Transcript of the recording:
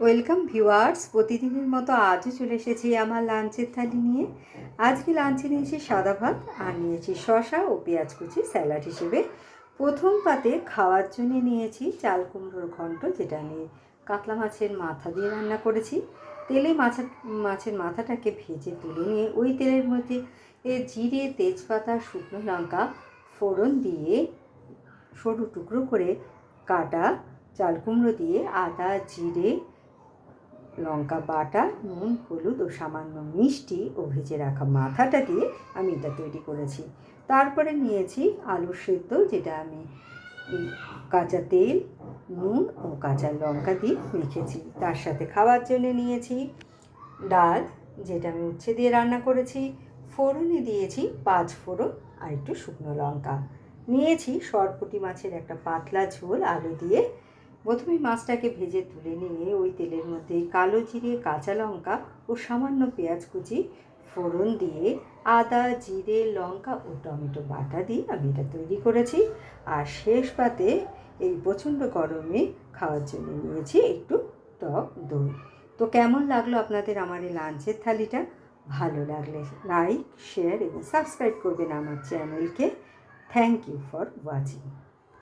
Welcome viewers, প্রতিদিনের মতো আজও চলে এসেছি আমার লাঞ্চের থালি নিয়ে। আজকে লাঞ্চে নিয়েছি সাদা ভাত আর নিয়েছি শসা ও পেঁয়াজ কুচি স্যালাড হিসেবে। প্রথম পাতে খাওয়ার জন্য নিয়েছি চাল কুমড়োর ঘন্ট, যেটা নিয়ে কাতলা মাছের মাথা দিয়ে রান্না করেছি। তেলে মাছের মাথাটাকে ভেজে তুলে নিয়ে ওই তেলের মধ্যে জিরে, তেজপাতা, শুকনো লঙ্কা ফোড়ন দিয়ে সরু টুকরো করে কাটা চাল কুমড়ো দিয়ে আদা, জিরে, লঙ্কা বাটা, নুন, হলুদ ও সামান্য মিষ্টি ও ভেজে রাখা মাথাটা দিয়ে আমি এটা তৈরি করেছি। তারপরে নিয়েছি আলু সেদ্ধ, যেটা আমি কাঁচা তেল, নুন ও কাঁচা লঙ্কা দিয়ে মেখেছি। তার সাথে খাওয়ার জন্য নিয়েছি ডাল, যেটা আমি উচ্ছে দিয়ে রান্না করেছি। ফোড়নে দিয়েছি 5 ফোড়ন আর একটু শুকনো লঙ্কা। নিয়েছি সরপুঁটি মাছের একটা পাতলা ঝোল আলু দিয়ে। প্রথমে মাছটাকে ভেজে তুলে নিয়ে ওই তেলের মধ্যে কালো জিরে, কাঁচা লঙ্কা ও সামান্য পেঁয়াজ কুচি ফোড়ন দিয়ে আদা, জিরে, লঙ্কা ও টমেটো বাটা দিয়ে আমি এটা তৈরি করেছি। আর শেষ পাতে এই প্রচণ্ড গরমে খাওয়ার জন্য নিয়েছি একটু টক দই। তো কেমন লাগলো আপনাদের আমার এই লাঞ্চের থালিটা? ভালো লাগলে লাইক, শেয়ার এবং সাবস্ক্রাইব করবেন আমার চ্যানেলকে। Thank you for watching.